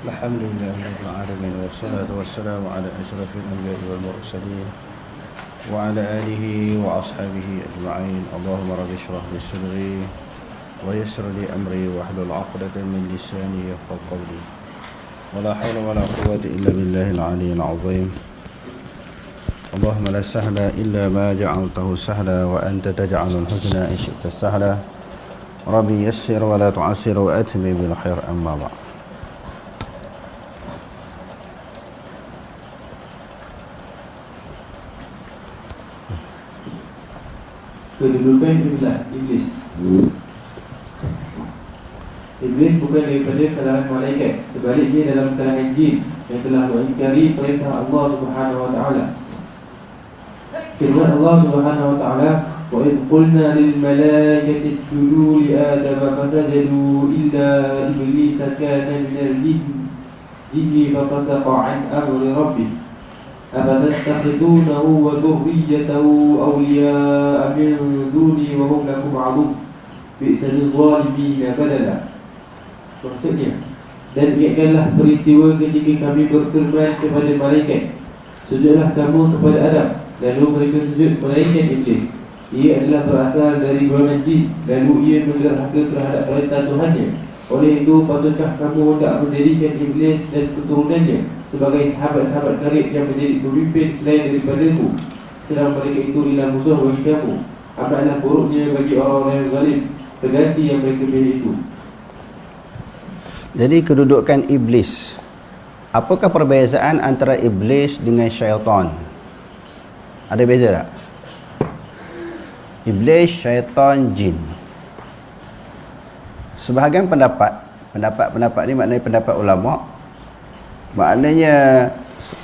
الحمد لله رب العالمين والصلاة والسلام على أشرف الأنبياء والمرسلين وعلى آله وأصحابه أجمعين. اللهم رب اشرح لي صدري ويسر لي أمري واحلل عقدة من لساني يفقهوا قولي ولا حول ولا قوة إلا بالله العلي العظيم. اللهم لا سهل إلا ما جعلته سهلا وأنت تجعل الحزن إن شئت سهلا. ربي يسر ولا تعسر وأتمم بالخير. أما بعد. Kedudukan iblis. Iblis bukan daripada kalangan malaikat, sebaliknya dalam kalangan jin yang telah mengingkari perintah Allah Subhanahu wa taala. Firman Allah Subhanahu wa taala, "Wa idh qulna lil malaikati isjudu li Adama fasajadu illa iblis kana minal jinni fafasaqa an amri rabbih. أفتتخذونه وذريته أولياء من دوني وهم لكم عدو بئس للظالمين بدلا." Maksudnya, dan ingatkanlah peristiwa ketika kami berfirman kepada malaikat, sujudlah kamu kepada Adam, lalu mereka sujud melainkan iblis. Ia adalah berasal dari golongan jin, lalu ia menderhaka terhadap perintah Tuhannya. Oleh itu, patutkah kamu hendak menjadikan iblis dan keturunannya sebagai sahabat-sahabat karib yang menjadi pemimpin selain daripadaku, sedang mereka itu ialah musuh bagi kamu. Amatlah buruknya bagi orang-orang yang zalim pengganti yang mereka pilih itu. Jadi kedudukan iblis, apakah perbezaan antara iblis dengan syaitan? Ada beza tak? Iblis, syaitan, jin. Sebahagian pendapat ni maknanya pendapat ulama, maknanya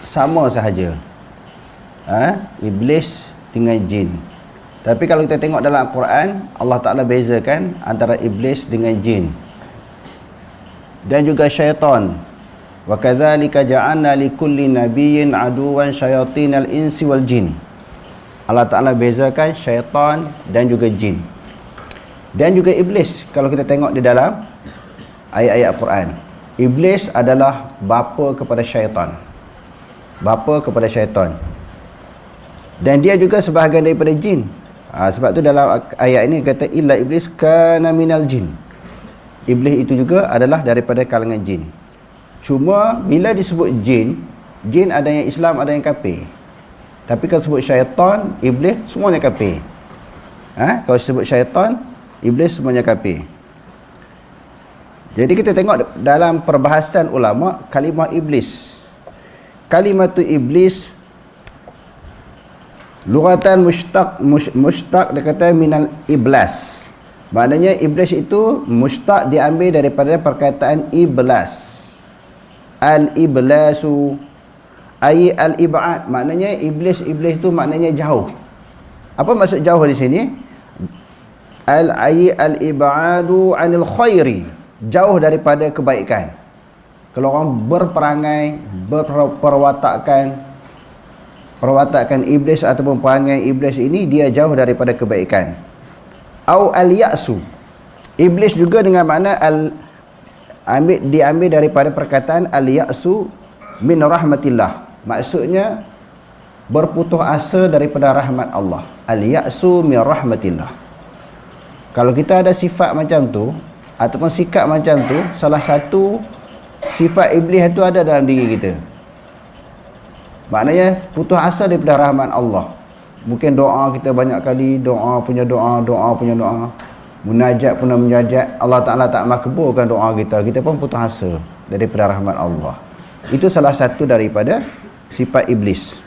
sama sahaja, iblis dengan jin. Tapi kalau kita tengok dalam Al-Quran, Allah Ta'ala bezakan antara iblis dengan jin dan juga syaitan. Wa kadzalika ja'alna likulli nabiyyin aduwan syayatinal insi wal jin. Allah Ta'ala bezakan syaitan dan juga jin dan juga iblis. Kalau kita tengok di dalam ayat-ayat Al-Quran, iblis adalah bapa kepada syaitan, dan dia juga sebahagian daripada jin. Sebab tu dalam ayat ini kata illa iblis kana minal jin. Iblis itu juga adalah daripada kalangan jin. Cuma bila disebut jin ada yang Islam, ada yang kafir. Tapi kalau sebut syaitan, iblis, semuanya kafir. Kalau sebut syaitan, iblis, semuanya kafir. Jadi kita tengok dalam perbahasan ulama, kalimah iblis. Kalimatu iblis lughatan mushtaq dia kata minal iblas. Maknanya iblis itu mushtaq diambil daripada perkataan iblas. Al-iblasu ay al-ib'ad, maknanya iblis tu maknanya jauh. Apa maksud jauh di sini? Al-ib'adu 'anil khairi, jauh daripada kebaikan. Kalau orang berperangai, perwatakan iblis ataupun perangai iblis ini, dia jauh daripada kebaikan. Au al-ya'su, iblis juga dengan makna diambil daripada perkataan al-ya'su min rahmatillah, maksudnya berputus asa daripada rahmat Allah. Al-ya'su min rahmatillah. Kalau kita ada sifat macam tu ataupun sikap macam tu, salah satu sifat iblis itu ada dalam diri kita, maknanya putus asa daripada rahmat Allah. Mungkin doa kita banyak kali, doa punya doa, munajat punya munajat, Allah Ta'ala tak makbulkan doa kita pun putus asa daripada rahmat Allah. Itu salah satu daripada sifat iblis.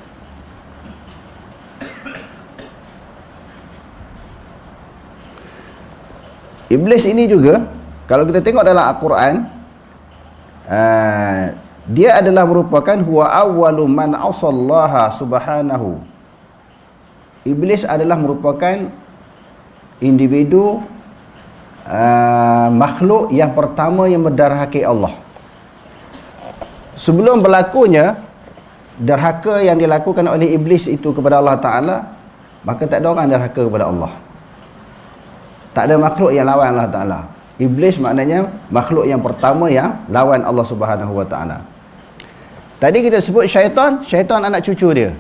Iblis ini juga, kalau kita tengok dalam Al-Quran, dia adalah merupakan huwa awwalu man asallaha subhanahu. Iblis adalah merupakan individu makhluk yang pertama yang menderhaki Allah. Sebelum berlakunya derhaka yang dilakukan oleh iblis itu kepada Allah Ta'ala, maka tak ada orang derhaka kepada Allah. Tak ada makhluk yang lawan Allah Ta'ala. Iblis maknanya makhluk yang pertama yang lawan Allah Subhanahu wa taala. Tadi kita sebut syaitan, syaitan anak cucu dia.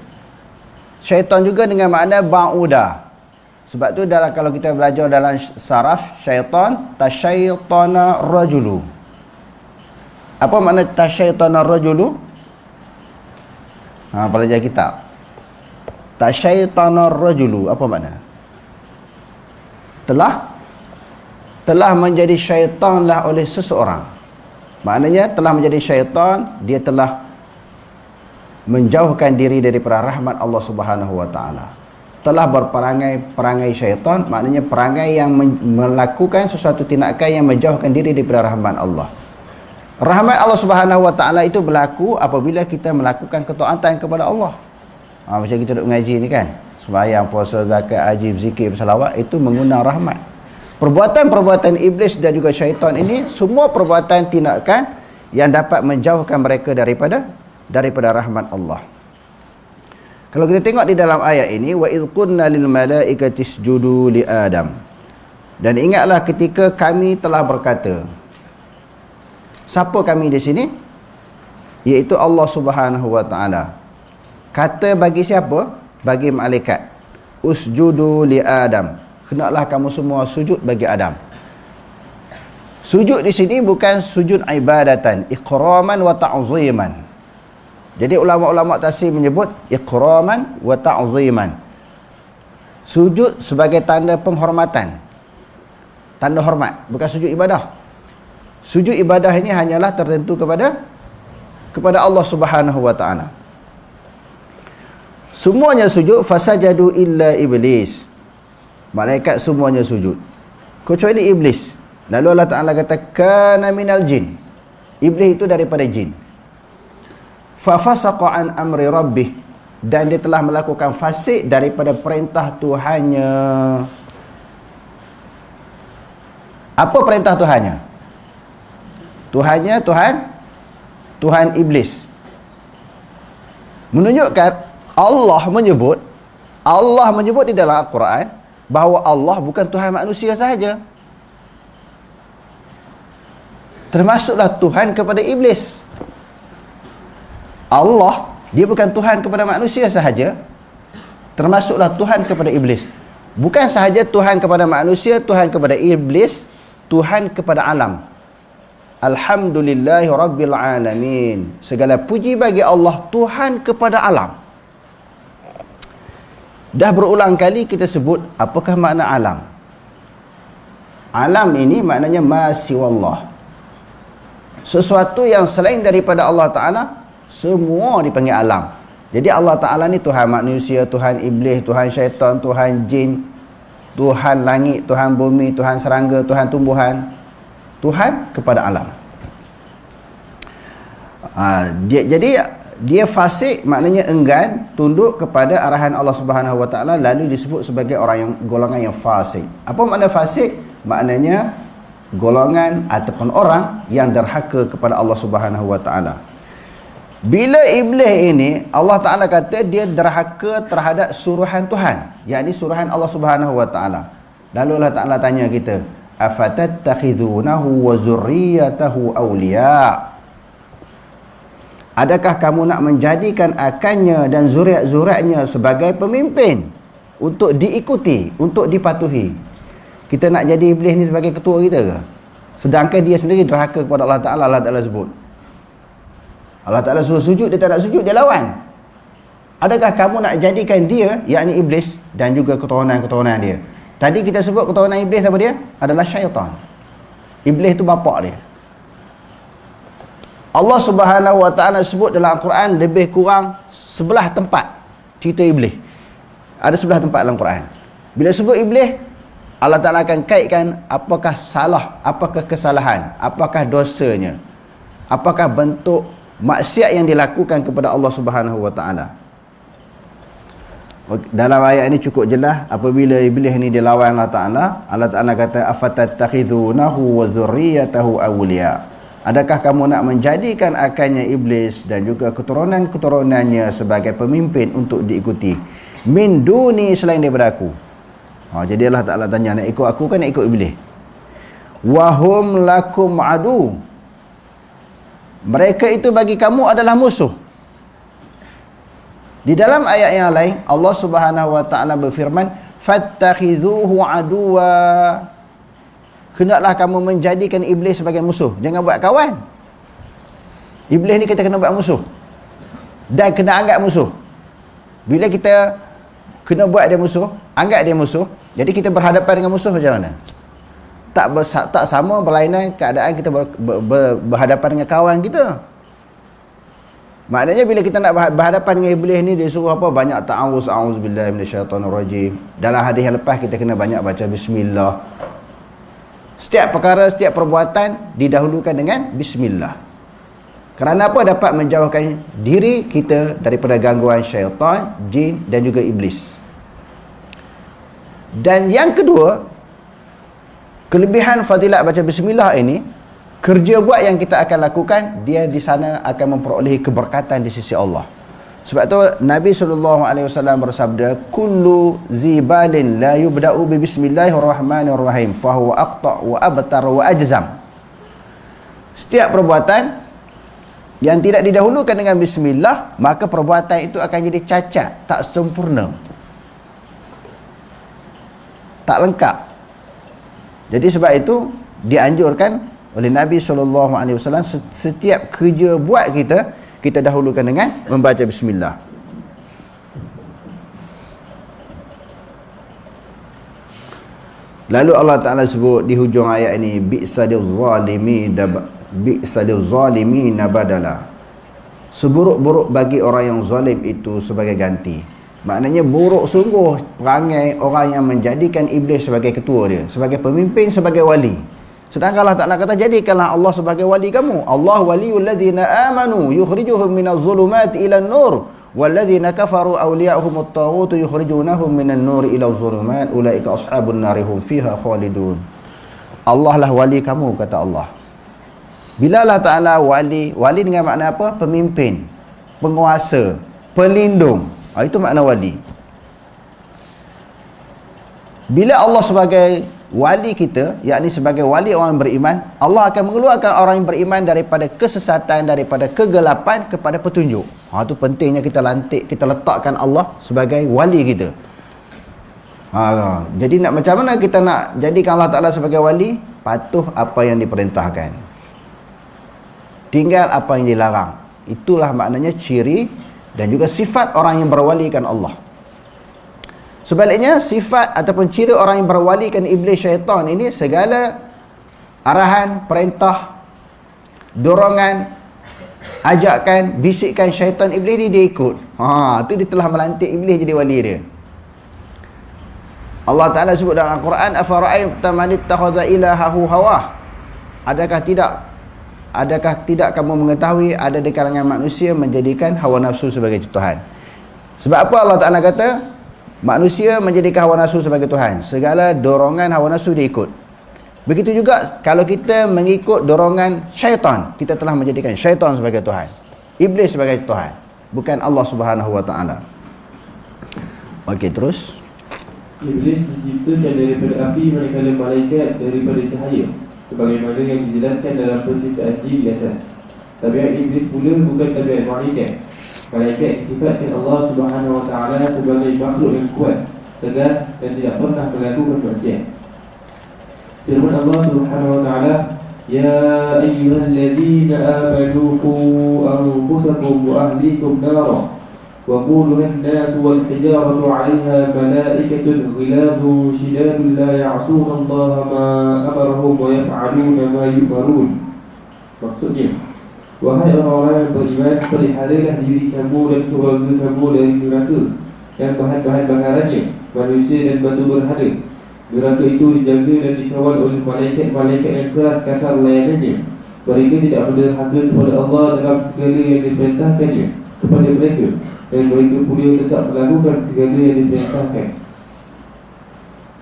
Syaitan juga dengan makna ba'uda. Sebab tu kalau kita belajar dalam saraf, syaitan tasyaitana rajulu. Apa makna tasyaitana rajulu? Pelajar kitab. Tasyaitana rajulu apa makna? Telah menjadi syaitanlah oleh seseorang. Maknanya telah menjadi syaitan, dia telah menjauhkan diri daripada rahmat Allah Subhanahu wa taala. Telah perangai syaitan, maknanya perangai yang melakukan sesuatu tindakan yang menjauhkan diri daripada rahmat Allah. Rahmat Allah Subhanahu wa taala itu berlaku apabila kita melakukan ketaatan kepada Allah. Macam kita duduk mengaji ni kan, sembahyang, puasa, zakat, haji, zikir, berselawat, itu mengundang rahmat. Perbuatan-perbuatan iblis dan juga syaitan ini semua perbuatan tindakan yang dapat menjauhkan mereka daripada rahmat Allah. Kalau kita tengok di dalam ayat ini, wa idh qulna lil malaikati isjudu li Adam. Dan ingatlah ketika kami telah berkata. Siapa kami di sini? Iaitu Allah Subhanahu wa taala. Kata bagi siapa? Bagi malaikat. Usjudu li Adam. Hendaklah kamu semua sujud bagi Adam. Sujud di sini bukan sujud ibadatan, ikraman wa ta'ziman. Jadi ulama-ulama tafsir menyebut ikraman wa ta'ziman. Sujud sebagai tanda penghormatan. Tanda hormat, bukan sujud ibadah. Sujud ibadah ini hanyalah tertentu kepada Allah Subhanahu wa taala. Semuanya sujud, fasajadu illa iblis. Malaikat semuanya sujud kecuali iblis. Lalu Allah Ta'ala kata kana minal jin. Iblis itu daripada jin. Fa fasaqa an amri rabbih, dan dia telah melakukan fasik daripada perintah Tuhannya. Apa perintah Tuhannya? Tuhan iblis. Menunjukkan Allah menyebut di dalam Al-Quran bahawa Allah bukan Tuhan manusia sahaja. Termasuklah Tuhan kepada iblis. Allah, dia bukan Tuhan kepada manusia sahaja, termasuklah Tuhan kepada iblis. Bukan sahaja Tuhan kepada manusia, Tuhan kepada iblis, Tuhan kepada alam. Alhamdulillahi Rabbil Alamin. Segala puji bagi Allah, Tuhan kepada alam. Dah berulang kali kita sebut apakah makna alam. Alam ini maknanya ma siwallah. Sesuatu yang selain daripada Allah Ta'ala, semua dipanggil alam. Jadi Allah Ta'ala ni Tuhan manusia, Tuhan iblis, Tuhan syaitan, Tuhan jin, Tuhan langit, Tuhan bumi, Tuhan serangga, Tuhan tumbuhan. Tuhan kepada alam. Dia fasik maknanya enggan tunduk kepada arahan Allah Subhanahu wa taala, lalu disebut sebagai golongan yang fasik. Apa makna fasik? Maknanya golongan ataupun orang yang derhaka kepada Allah Subhanahu wa taala. Bila iblis ini Allah Taala kata dia derhaka terhadap suruhan Tuhan, yakni suruhan Allah Subhanahu wa taala. Lalu Allah Taala tanya kita, afatattakhizunahu wa zurriyyatahu awliya? Adakah kamu nak menjadikan akannya dan zuriat-zuriatnya sebagai pemimpin untuk diikuti, untuk dipatuhi? Kita nak jadi iblis ni sebagai ketua kita ke? Sedangkan dia sendiri derhaka kepada Allah Ta'ala. Allah Ta'ala sebut, Allah Ta'ala suruh sujud, dia tak nak sujud, dia lawan. Adakah kamu nak jadikan dia, yakni iblis, dan juga keturunan-keturunan dia? Tadi kita sebut keturunan iblis apa dia? Adalah syaitan. Iblis tu bapak dia. Allah Subhanahu wa taala sebut dalam Al-Quran lebih kurang 11 tempat cerita iblis. Ada 11 tempat dalam Quran. Bila sebut iblis, Allah Taala akan kaitkan apakah salah, apakah kesalahan, apakah dosanya, apakah bentuk maksiat yang dilakukan kepada Allah Subhanahu wa taala. Dalam ayat ini cukup jelas apabila iblis ni dilawan Allah Taala kata afatattakhizunahu wa dzurriyyatahu awliya. Adakah kamu nak menjadikan akannya iblis dan juga keturunan-keturunannya sebagai pemimpin untuk diikuti min duni, selain daripada aku? Jadi Allah Ta'ala tanya, nak ikut aku kan nak ikut iblis? Wahum lakum adu. Mereka itu bagi kamu adalah musuh. Di dalam ayat yang lain Allah Subhanahu wa taala berfirman, fattakhidhuhu aduwa. Hendaklah kamu menjadikan iblis sebagai musuh, jangan buat kawan. Iblis ni kita kena buat musuh dan kena anggap musuh. Bila kita kena buat dia musuh, anggap dia musuh, jadi kita berhadapan dengan musuh macam mana? Tak sama berlainan keadaan kita berhadapan dengan kawan kita. Maknanya bila kita nak berhadapan dengan iblis ni, dia suruh apa? Banyak ta'awuz, a'udzubillahi minasyaitonirrajim. Dalam hadis yang lepas kita kena banyak baca bismillah. Setiap perkara, setiap perbuatan didahulukan dengan bismillah. Kerana apa? Dapat menjauhkan diri kita daripada gangguan syaitan, jin dan juga iblis. Dan yang kedua, kelebihan fadilat baca bismillah ini, kerja buat yang kita akan lakukan, dia di sana akan memperolehi keberkatan di sisi Allah. Sebab tu Nabi SAW bersabda, kullu zibalin la yubda'u bi bismillahirrahmanirrahim fahuwa aqta' wa abtar wa ajzam. Setiap perbuatan yang tidak didahulukan dengan bismillah, maka perbuatan itu akan jadi cacat, tak sempurna, tak lengkap. Jadi sebab itu dianjurkan oleh Nabi SAW, setiap kerja buat kita dahulukan dengan membaca bismillah. Lalu Allah Ta'ala sebut di hujung ayat ini, bi'sadil zalimina badala. Seburuk-buruk bagi orang yang zalim itu sebagai ganti. Maknanya buruk sungguh perangai orang yang menjadikan iblis sebagai ketua dia, sebagai pemimpin, sebagai wali. Sedangkan Allah Ta'ala kata, jadikanlah Allah sebagai wali kamu. Allah waliyul ladzina amanu yukhrijuhum minaz zulumati ilan nur walladzina kafaru awliya'uhumut taghutu yukhrijunahum minan nur ila zulumat ulaika ashabun nar hum fiha khalidun. Allah lah wali kamu, kata Allah. Bila Allah Ta'ala wali dengan makna apa? Pemimpin, penguasa, pelindung. Itu makna wali. Bila Allah sebagai wali kita, yakni sebagai wali orang beriman, Allah akan mengeluarkan orang yang beriman daripada kesesatan, daripada kegelapan kepada petunjuk. Itu pentingnya kita letakkan Allah sebagai wali kita. Jadi macam mana kita nak jadikan Allah Ta'ala sebagai wali? Patuh apa yang diperintahkan, tinggal apa yang dilarang. Itulah maknanya ciri dan juga sifat orang yang berwalikan Allah. Sebaliknya, sifat ataupun ciri orang yang berwalikan iblis syaitan ini, segala arahan, perintah, dorongan, ajakan, bisikan syaitan iblis ni dia ikut. Itu dia telah melantik iblis jadi wali dia. Allah Ta'ala sebut dalam Al-Quran, afara'aita man ittakhadha ilahahu hawah. Adakah tidak kamu mengetahui ada di kalangan manusia menjadikan hawa nafsu sebagai Tuhan? Sebab apa Allah Ta'ala kata manusia menjadikan hawa nafsu sebagai Tuhan? Segala dorongan hawa nafsu dia ikut. Begitu juga kalau kita mengikut dorongan syaitan, kita telah menjadikan syaitan sebagai Tuhan, iblis sebagai Tuhan, bukan Allah Subhanahu wa taala. Okey, terus. Iblis diciptakan daripada api, manakala malaikat daripada cahaya, sebagaimana yang dijelaskan dalam penciptaan jin di atas. Tabiat iblis pula bukan tabiat malaikat. Malaikat sifatkan Allah Subhanahu wa taala sebagai makhluk yang kuat, tegas dan tidak pernah melakukan maksiat. Firman Allah Subhanahu wa taala, ya ayyuhalladzina amanu qu anfusakum wa ahlikum nara wa qudha an-nas wal hijaratu 'alayha malaikatun ghilazun shidadun la ya'suna Allah ma amarahum wa yaf'aluna ma yu'marun. Maksudnya, wahai orang-orang yang beriman, peliharalah diri kamu dan keluarga kamu dari neraka dan bahan-bahan bakarannya, manusia dan batu berhala. Neraka itu dijaga dan dikawal oleh malaikat-malaikat yang keras kasar layanannya. Mereka tidak berderhaka kepada Allah dalam segala yang diperintahkannya kepada mereka, dan mereka pula tetap melakukan segala yang diperintahkan.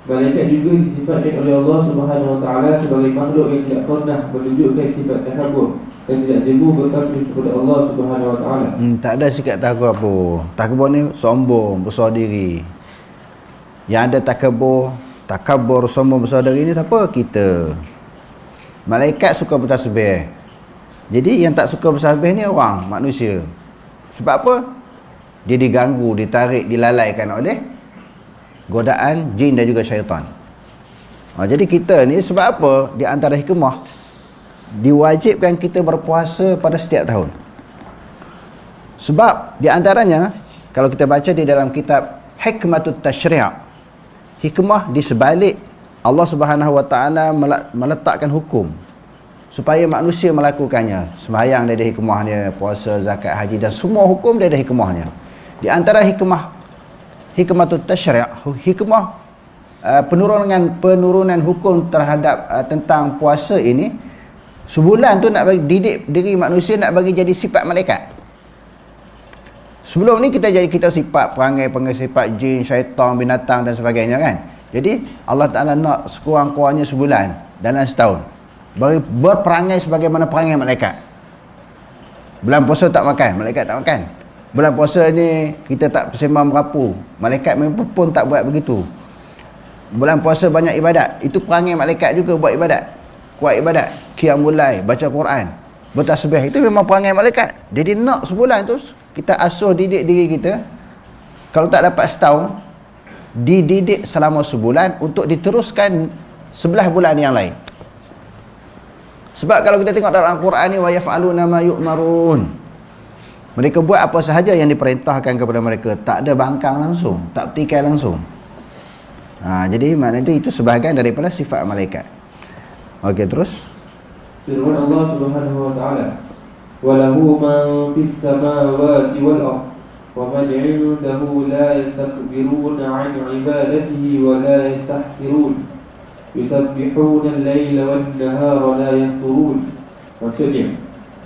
Malaikat juga disifatkan oleh Allah Subhanahu wa taala sebagai makhluk yang tidak pernah menunjukkan sifat takabur dan tidak jemu bertakbir kepada Allah Subhanahu wa taala. Tak ada sikap takabur apa. Takabur ni sombong, besar diri. Yang ada takabur, sombong, besar diri ni siapa? Kita. Malaikat suka bertasbih. Jadi yang tak suka bertasbih ni orang, manusia. Sebab apa? Dia diganggu, ditarik, dilalaikan oleh godaan jin dan juga syaitan. Jadi kita ni sebab apa? Di antara hikmah, diwajibkan kita berpuasa pada setiap tahun. Sebab di antaranya, kalau kita baca di dalam kitab Hikmatut Tashri', hikmah di sebalik Allah Subhanahu wa taala meletakkan hukum supaya manusia melakukannya. Sembahyang dia ada hikmahnya, puasa, zakat, haji dan semua hukum dia ada hikmahnya. Di antara hikmatut tasyri', hikmah penurunan hukum terhadap tentang puasa ini, sebulan tu nak bagi didik diri manusia nak bagi jadi sifat malaikat. Sebelum ni kita sifat perangai sifat jin, syaitan, binatang dan sebagainya kan. Jadi Allah Ta'ala nak sekurang-kurangnya sebulan dalam setahun berperangai sebagaimana perangai malaikat. Bulan puasa tak makan, malaikat tak makan. Bulan puasa ni kita tak sembang merapu, malaikat pun tak buat begitu. Bulan puasa banyak ibadat, itu perangai malaikat juga buat ibadat. Kuat ibadat, qiyamul lail, baca Quran, bertasbih, itu memang perangai malaikat. Jadi nak sebulan tu kita asuh didik diri kita, kalau tak dapat setahun, dididik selama sebulan untuk diteruskan 11 bulan yang lain. Sebab kalau kita tengok dalam Al-Quran ni, wa yaf'aluna ma yu'marun, mereka buat apa sahaja yang diperintahkan kepada mereka, tak ada bangkang langsung, tak petikai langsung. Jadi maknanya itu sebahagian daripada sifat malaikat. Okey, terus firman Allah Subhanahu wa taala, wa lahu man fis samawati wal ardh وَمَنْ عِنْدَهُ لَا يَسْتَكْبِرُونَ عَنْ عِبَادَتِهِ وَلَا يَسْتَحْسِرُونَ يُسَبِّحُونَ اللَّيْلَ وَالنَّهَارَ لَا يَفْتُرُونَ. Maksudnya,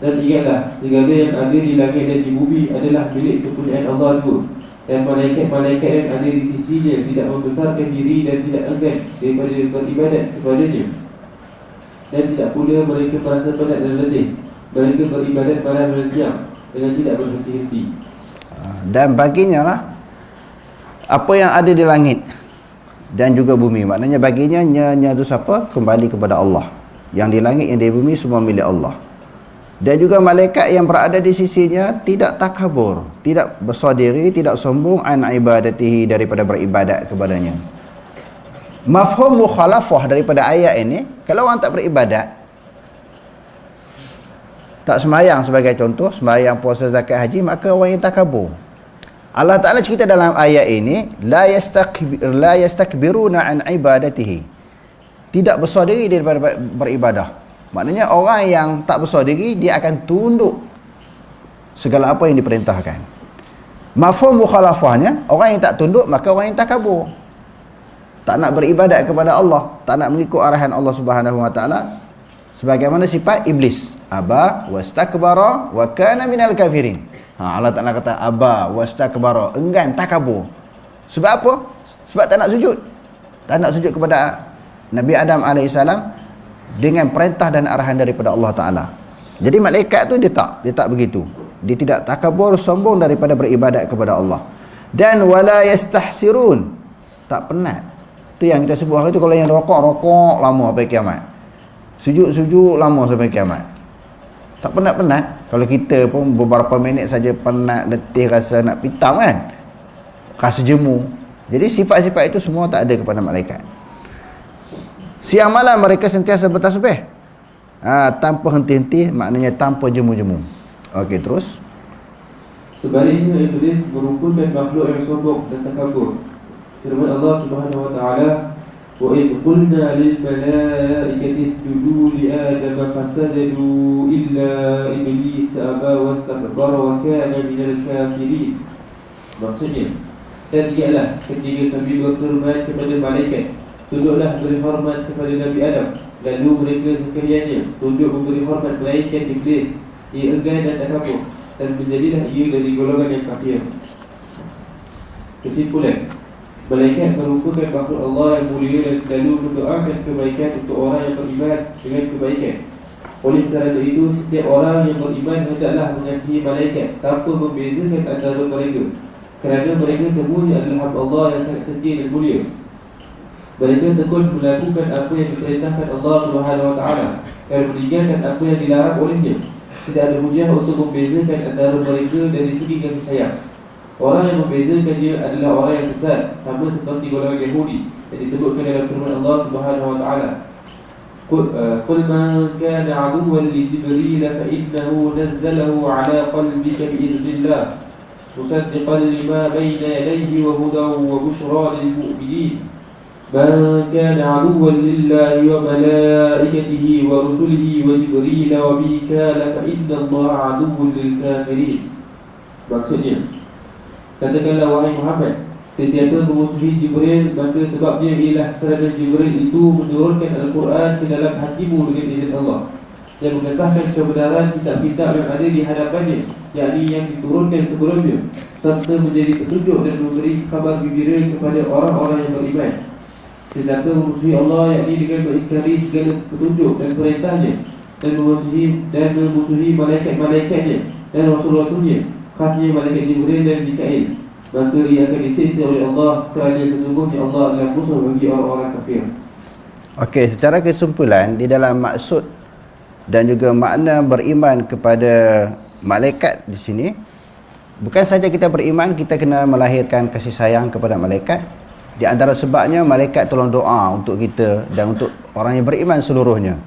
dan ingatlah, segala yang ada di langit dan di bumi adalah milik kepunyaan Allah juga, dan malaikat-malaikat yang ada di sisinya tidak membesarkan diri dan tidak enggan daripada beribadat kepadanya, dan tidak pula mereka merasa penat dan letih. Mereka beribadat malam dan siang dengan tidak berhenti-henti. Dan baginya lah apa yang ada di langit dan juga bumi. Maknanya baginya nya itu siapa? Kembali kepada Allah. Yang di langit, yang di bumi semua milik Allah. Dan juga malaikat yang berada di sisinya tidak takabur, tidak besar diri, tidak sombong an ibadatihi, daripada beribadat kepadanya. Mafhum mukhalafah daripada ayat ini, kalau orang tak beribadat, tak sembahyang sebagai contoh, sembahyang, puasa, zakat, haji, maka orang yang takabur. Allah Ta'ala cerita dalam ayat ini, la yastakbiruna an ibadatihi, tidak besar diri daripada beribadah. Maknanya orang yang tak besar diri, dia akan tunduk segala apa yang diperintahkan. Mafhum mukhalafahnya, orang yang tak tunduk, maka orang yang takabur, tak nak beribadat kepada Allah, tak nak mengikut arahan Allah Subhanahu wa taala, sebagaimana sifat iblis. Aba wastakbara wa kana minal kafirin. Allah Ta'ala kata aba wastakbara, enggan, takabur. Sebab apa? Sebab tak nak sujud. Tak nak sujud kepada Nabi Adam AS dengan perintah dan arahan daripada Allah Ta'ala. Jadi malaikat tu dia tak begitu. Dia tidak takabur, sombong daripada beribadat kepada Allah. Dan wala yastahsirun, tak penat. Tu yang kita sebut hari tu, kalau yang rokok lama sampai kiamat, sujud lama sampai kiamat, tak penat-penat. Kalau kita pun beberapa minit saja penat, letih, rasa nak pitam kan, rasa jemu. Jadi sifat-sifat itu semua tak ada kepada malaikat. Siang malam mereka sentiasa bertasbih, tanpa henti-henti, maknanya tanpa jemu-jemu. Okey, terus. Sebaliknya iblis merupakan makhluk yang sombong dan takabur. Firman Allah Subhanahu wa taala, وَإِذْ قُلْنَا لِلْمَلَائِكَةِ اسْجُدُوا لِآدَمَ فَسَجَدُوا إِلَّا إِبْلِيسَ أَبَى وَاسْتَكْبَرَ وَكَانَ مِنَ الْكَافِرِينَ. Maksudnya, dan ialah ketika kami berfirman kepada malaikat, tunduklah beri hormat kepada Nabi Adam, lalu mereka sekaliannya tunduk memberi hormat melainkan iblis. Ia enggan dan takabur, dan menjadilah ia dari golongan yang kafir. Kesimpulan, malaikat merupakan makhluk Allah yang mulia dan selalu mendoakan kebaikan untuk orang yang beriman dengan kebaikan. Oleh kerana itu, setiap orang yang beriman hendaklah mengasihi malaikat tanpa membezakan antara mereka, kerana mereka semuanya adalah hamba Allah yang sangat setia dan mulia. Mereka tekun melakukan apa yang diperintahkan Allah Subhanahu Wa Taala dan meninggalkan apa yang dilarang olehnya. Tidak ada hujah untuk membezakan antara mereka dari segi kasih sayang. Orang yang membezakannya adalah orang yang sesat, sama seperti golongan Yahudi yang disebutkan dalam firman Allah Subhanahu Wa Taala. قل من كان عدوا لجبريل فإنه نزله على قلبك بإذن الله مصدقا لما بين يديه وهدى وبشرى للمؤمنين من كان عدوا لله وملائكته ورسله وجبريل وميكال فإن الله عدو للكافرين. Maksudnya, katakanlah wahai Muhammad, sesiapa memusuhi Jibril, maka sebabnya ialah kerana Jibril itu menurunkan Al-Quran ke dalam hatimu dengan izin Allah, yang mengesahkan kebenaran kitab-kitab yang ada di hadapannya, yakni yang diturunkan sebelumnya, serta menjadi petunjuk dan memberi kabar gembira kepada orang-orang yang beriman. Sesiapa memusuhi Allah, yakni dengan mengingkari segala petunjuk dan perintahnya, dan memusuhi malaikat-malaikatnya dan rasul-rasulnya, khasnya malaikat Jibril dan Mikail, maka ia akan disiksa oleh Allah, kerana sesungguhnya Allah adalah musuh bagi orang-orang kafir. Okey, secara kesimpulan di dalam maksud dan juga makna beriman kepada malaikat di sini, bukan saja kita beriman, kita kena melahirkan kasih sayang kepada malaikat. Di antara sebabnya malaikat tolong doa untuk kita dan untuk orang yang beriman seluruhnya.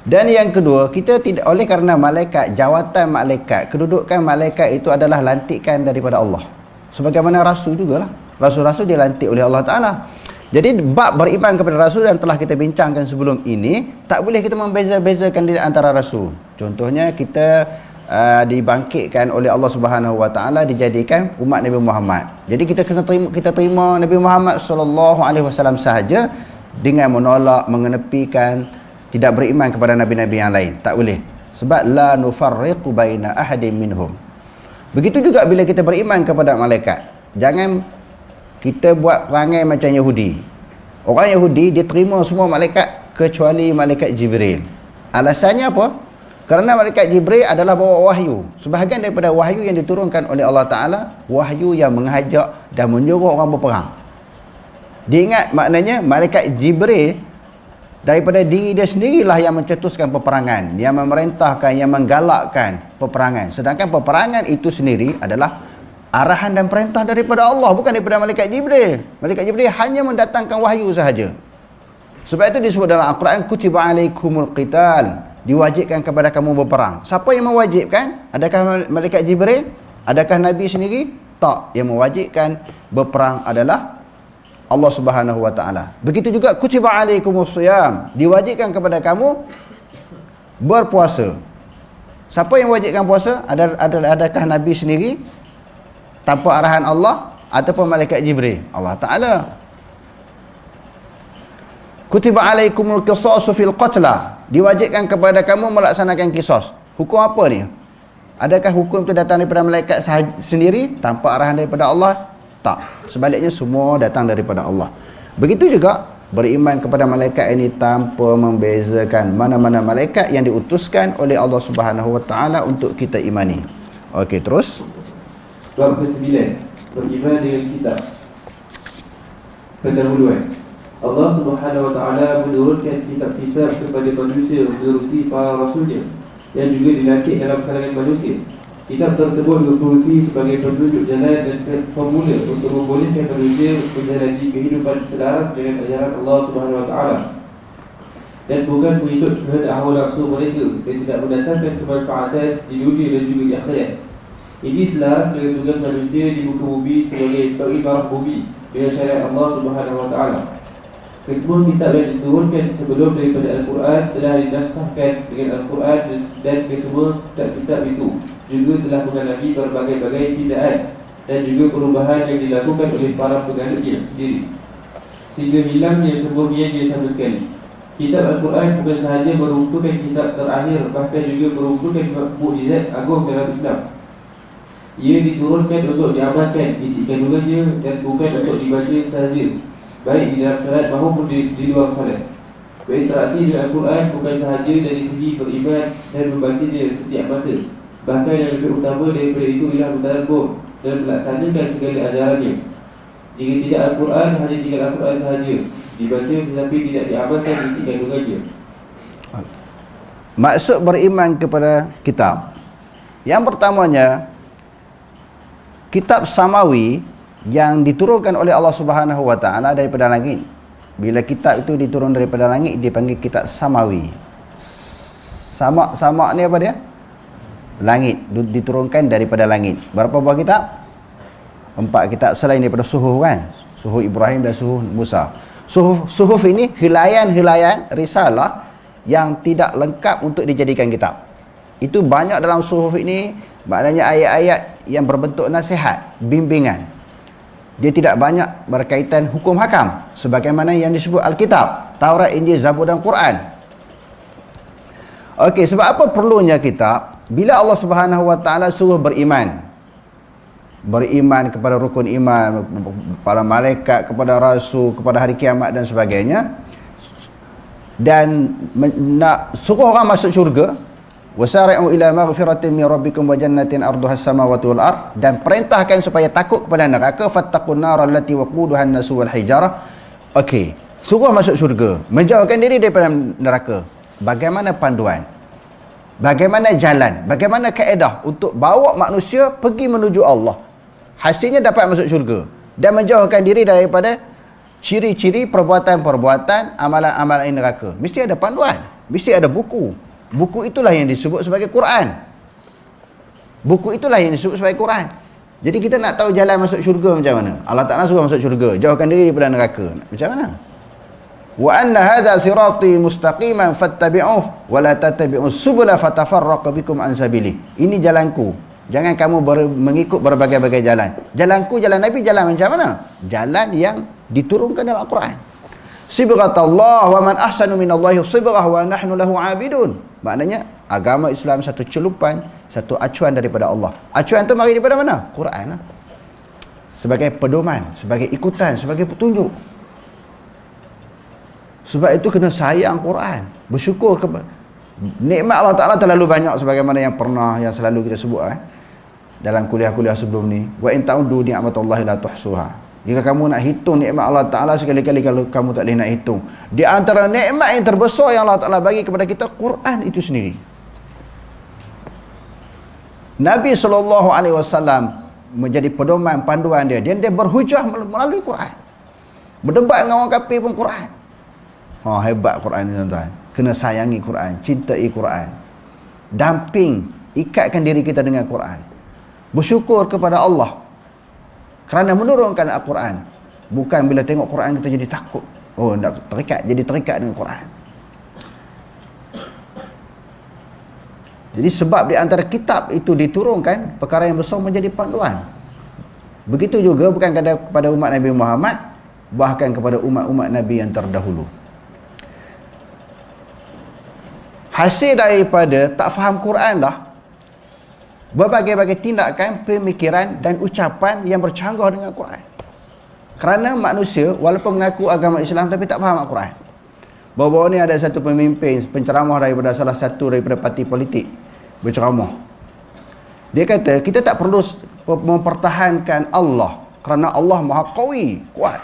Dan yang kedua, kita tidak, oleh kerana malaikat, jawatan malaikat, kedudukan malaikat itu adalah lantikan daripada Allah. Sebagaimana rasul jugalah, rasul-rasul dilantik oleh Allah Ta'ala. Jadi bab beriman kepada rasul dan telah kita bincangkan sebelum ini, tak boleh kita membeza-bezakan di antara rasul. Contohnya kita dibangkitkan oleh Allah Subhanahu Wa Ta'ala, dijadikan umat Nabi Muhammad. Jadi kita kena terima Nabi Muhammad sallallahu alaihi wasallam sahaja, dengan menolak, mengenepikan, tidak beriman kepada nabi-nabi yang lain. Tak boleh. Sebab la nufarriqu baina ahadin minhum. Begitu juga bila kita beriman kepada malaikat. Jangan kita buat perangai macam Yahudi. Orang Yahudi dia terima semua malaikat kecuali malaikat Jibril. Alasannya apa? Kerana malaikat Jibril adalah bawa wahyu. Sebahagian daripada wahyu yang diturunkan oleh Allah Ta'ala, wahyu yang mengajak dan menyuruh orang berperang. Diingat maknanya malaikat Jibril daripada diri dia sendirilah yang mencetuskan peperangan, yang memerintahkan, yang menggalakkan peperangan. Sedangkan peperangan itu sendiri adalah arahan dan perintah daripada Allah, bukan daripada malaikat Jibril. Malaikat Jibril hanya mendatangkan wahyu sahaja. Sebab itu disebut dalam Al-Quran, kutiba alaikumul qital, diwajibkan kepada kamu berperang. Siapa yang mewajibkan? Adakah malaikat Jibril? Adakah Nabi sendiri? Tak. Yang mewajibkan berperang adalah Allah Subhanahu Wa Ta'ala. Begitu juga kutiba alaikumus shiyam, diwajibkan kepada kamu berpuasa. Siapa yang wajibkan puasa? Adakah Nabi sendiri tanpa arahan Allah ataupun malaikat Jibril? Allah Ta'ala. Kutiba alaikumul qisasu fil qatla, diwajibkan kepada kamu melaksanakan kisos. Hukum apa ni? Adakah hukum itu datang daripada malaikat sendiri tanpa arahan daripada Allah? Tak. Sebaliknya semua datang daripada Allah. Begitu juga beriman kepada malaikat ini tanpa membezakan mana-mana malaikat yang diutuskan oleh Allah Subhanahu Wa Ta'ala untuk kita imani. Okey, terus. Bab ke-9, beriman dengan kitab. Pendahuluan. Allah Subhanahu Wa Ta'ala menurunkan kitab-kitab kepada manusia menerusi para rasulnya yang juga dilantik dalam kalangan manusia. Kitab tersebut berfungsi sebagai petunjuk jalan dan formula untuk membolehkan manusia menjalani kehidupan selaras dengan ajaran Allah Subhanahu Wa Ta'ala, dan bukan mengikut kehendak hawa nafsu mereka yang tidak mendatangkan kemanfaatan di dunia dan juga di akhirat. Ini selaras dengan tugas manusia di muka bumi sebagai pengibarah bumi dengan syariat Allah Subhanahu Wa Ta'ala. Kesemua kitab yang diturunkan sebelum daripada Al-Quran telah dinaskahkan dengan Al-Quran, dan kesemua kitab-kitab itu juga telah mengalami berbagai-bagai pindaan dan juga perubahan yang dilakukan oleh para penggalaknya sendiri, sehingga hilangnya kemurniannya sama sekali. Kitab Al-Quran bukan sahaja merupakan kitab terakhir, bahkan juga merupakan mukjizat agung dalam Islam. Ia diturunkan untuk diamalkan isi kandungannya dan bukan untuk dibaca sahaja, baik di dalam salat maupun di luar salat. Berinteraksi dengan Al-Quran bukan sahaja dari segi beriman dan membacanya setiap masa, bahkan yang lebih utama daripada itu ialah mentadabbur dan melaksanakan segala ajarannya. Jika tidak Al-Quran, hanya tinggal Al-Quran sahaja, dibaca tetapi tidak diamalkan isi kandungannya. Maksud beriman kepada kitab, yang pertamanya kitab samawi yang diturunkan oleh Allah Subhanahu wa taala daripada langit. Bila kitab itu diturun daripada langit dipanggil kitab samawi. Sama ni apa dia? Langit, diturunkan daripada langit. Berapa buah kitab? 4 kitab selain daripada suhuf kan? Suhuf Ibrahim dan suhuf Musa. Suhuf ini helaian-helaian risalah yang tidak lengkap untuk dijadikan kitab. Itu banyak dalam suhuf ini, maknanya ayat-ayat yang berbentuk nasihat, bimbingan. Dia tidak banyak berkaitan hukum hakam sebagaimana yang disebut Alkitab, Taurat, Injil, Zabur dan Quran. Okey, sebab apa perlunya kitab? Bila Allah Subhanahu wa taala suruh beriman kepada rukun iman, kepada malaikat, kepada rasul, kepada hari kiamat dan sebagainya, dan nak suruh orang masuk syurga, wasari'u ila maghfiratin min rabbikum wa jannatin arduha as-samawati wal ard, dan perintahkan supaya takut kepada neraka, fattaqun nar allati waquduha an-nasu wal hijarah. Okey, suruh masuk syurga, menjauhkan diri daripada neraka. Bagaimana panduan? Bagaimana jalan? Bagaimana kaedah untuk bawa manusia pergi menuju Allah? Hasilnya dapat masuk syurga dan menjauhkan diri daripada ciri-ciri perbuatan-perbuatan amalan-amalan neraka. Mesti ada panduan, mesti ada buku. Buku itulah yang disebut sebagai Quran. Buku itulah yang disebut sebagai Quran. Jadi kita nak tahu jalan masuk syurga macam mana. Allah Ta'ala suruh masuk syurga, jauhkan diri daripada neraka. Macam mana? Wa anna hadha sirati mustaqiman fattabi'uh wa la tattabi'us subula fatafarraqu bikum an sabili. Ini jalanku. Jangan kamu mengikut berbagai-bagai jalan. Jalanku, jalan Nabi, jalan macam mana? Jalan yang diturunkan dalam Al-Quran. Sibghatullah wa man ahsanu minallahi sibghah wa nahnu lahu 'abidun. Maknanya agama Islam satu celupan, satu acuan daripada Allah. Acuan tu mari daripada mana? Quran lah. Sebagai pedoman, sebagai ikutan, sebagai petunjuk. Sebab itu kena sayang Quran, bersyukur kepada nikmat Allah Ta'ala terlalu banyak sebagaimana yang selalu kita sebut dalam kuliah-kuliah sebelum ni. Wa in ta'uddu ni'matallahi la tuhsuha. Jika kamu nak hitung nikmat Allah Ta'ala, sekali-kali kalau kamu tak boleh nak hitung. Di antara nikmat yang terbesar yang Allah Ta'ala bagi kepada kita, Quran itu sendiri. Nabi SAW menjadi pedoman, panduan dia. Dia berhujah melalui Quran. Berdebat dengan orang kafir pun Quran. Hebat Quran ni tuan-tuan. Kena sayangi Quran, cintai Quran. Damping, ikatkan diri kita dengan Quran. Bersyukur kepada Allah kerana menurunkan Al-Quran. Bukan bila tengok Quran kita jadi takut. Nak terikat dengan Quran. Jadi sebab di antara kitab itu diturunkan, perkara yang besar menjadi panduan. Begitu juga bukan kepada umat Nabi Muhammad, bahkan kepada umat-umat Nabi yang terdahulu. Hasil daripada tak faham Quran lah, berbagai-bagai tindakan, pemikiran dan ucapan yang bercanggah dengan Quran. Kerana manusia walaupun mengaku agama Islam tapi tak faham Al-Quran. Baru-baru ni ada satu pemimpin, penceramah daripada salah satu daripada parti politik berceramah. Dia kata kita tak perlu mempertahankan Allah kerana Allah Maha Qawi, kuat.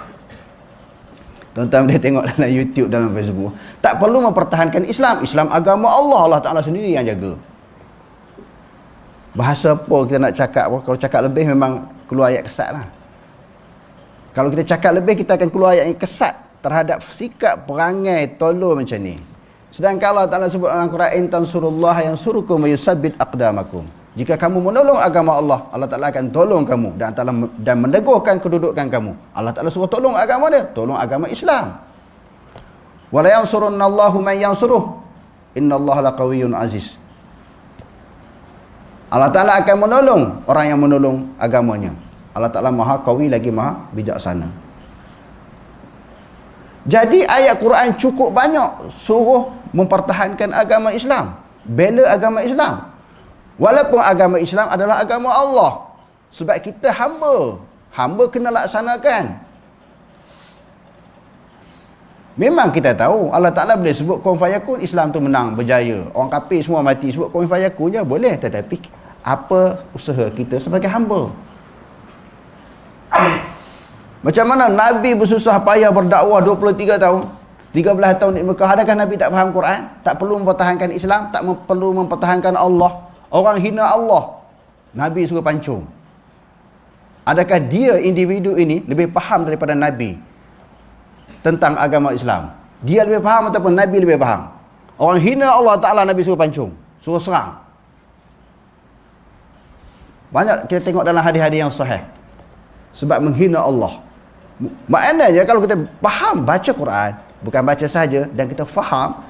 Tuan-tuan boleh tengok dalam YouTube, dalam Facebook. Tak perlu mempertahankan Islam. Islam agama Allah, Allah Ta'ala sendiri yang jaga. Bahasa apa kita nak cakap? Kalau cakap lebih memang keluar ayat kesat lah. Kalau kita cakap lebih, kita akan keluar ayat yang kesat terhadap sikap perangai tolol macam ni. Sedangkan Allah Ta'ala sebut dalam Quran, in tansurullah yansurukum wa yusabbit aqdamakum. Jika kamu menolong agama Allah, Allah Ta'ala akan tolong kamu dan meneguhkan kedudukan kamu. Allah Ta'ala suruh tolong agama dia, tolong agama Islam. Wala yansurunallahu man yansuruh, innallaha laqawiyyun aziz. Allah Ta'ala akan menolong orang yang menolong agamanya. Allah Ta'ala Maha Qawi lagi Maha bijaksana. Jadi ayat Quran cukup banyak suruh mempertahankan agama Islam, bela agama Islam. Walaupun agama Islam adalah agama Allah. Sebab kita hamba. Hamba kena laksanakan. Memang kita tahu Allah Ta'ala boleh sebut kun fayakun, Islam tu menang, berjaya. Orang kafir semua mati, sebut kun fayakun je boleh. Tetapi apa usaha kita sebagai hamba? Macam mana Nabi bersusah payah berdakwah 23 tahun, 13 tahun di Mekah. Adakah Nabi tak faham Quran? Tak perlu mempertahankan Islam? Tak perlu mempertahankan Allah? Orang hina Allah, Nabi suruh pancung. Adakah dia individu ini lebih faham daripada Nabi tentang agama Islam? Dia lebih faham ataupun Nabi lebih faham? Orang hina Allah Ta'ala, Nabi suruh pancung, suruh serang. Banyak kita tengok dalam hadis-hadis yang sahih. Sebab menghina Allah. Maknanya kalau kita faham baca Quran, bukan baca saja, dan kita faham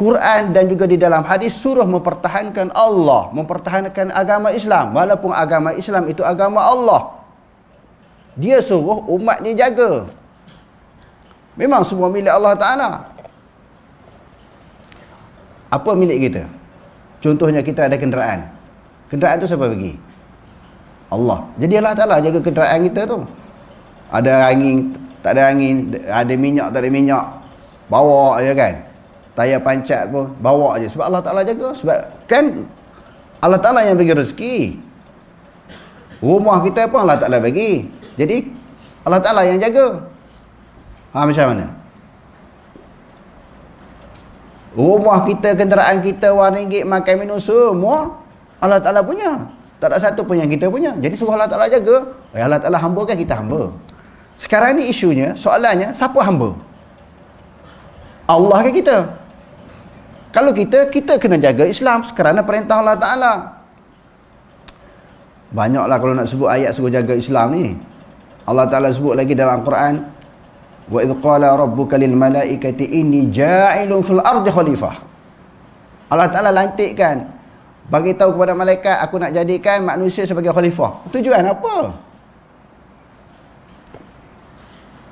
Quran dan juga di dalam hadis suruh mempertahankan Allah, mempertahankan agama Islam. Walaupun agama Islam itu agama Allah, dia suruh umat ni jaga. Memang semua milik Allah Ta'ala. Apa milik kita? Contohnya kita ada kenderaan. Kenderaan tu siapa bagi? Allah. Jadi Allah Ta'ala jaga kenderaan kita tu. Ada angin, tak ada angin, ada minyak, tak ada minyak, bawa je kan. Tayar pancat pun bawa je. Sebab Allah Ta'ala jaga. Sebab kan Allah Ta'ala yang bagi rezeki. Rumah kita pun Allah Ta'ala bagi. Jadi Allah Ta'ala yang jaga. Macam mana? Rumah kita, kenderaan kita, wang ringgit, makan minum, semua Allah Ta'ala punya. Tak ada satu pun yang kita punya. Jadi suruh Allah Ta'ala jaga. Allah Ta'ala hamba kan, kita hamba. Sekarang ni isunya, soalannya, siapa hamba? Allah ke kita? Kalau kita kena jaga Islam kerana perintah Allah Ta'ala. Banyaklah kalau nak sebut ayat suruh jaga Islam ni. Allah Ta'ala sebut lagi dalam Al-Quran, wa idh qala rabbuka lil malaikati inni ja'ilun fil ardi khalifah. Allah Ta'ala lantikkan, bagi tahu kepada malaikat, aku nak jadikan manusia sebagai khalifah. Tujuan apa?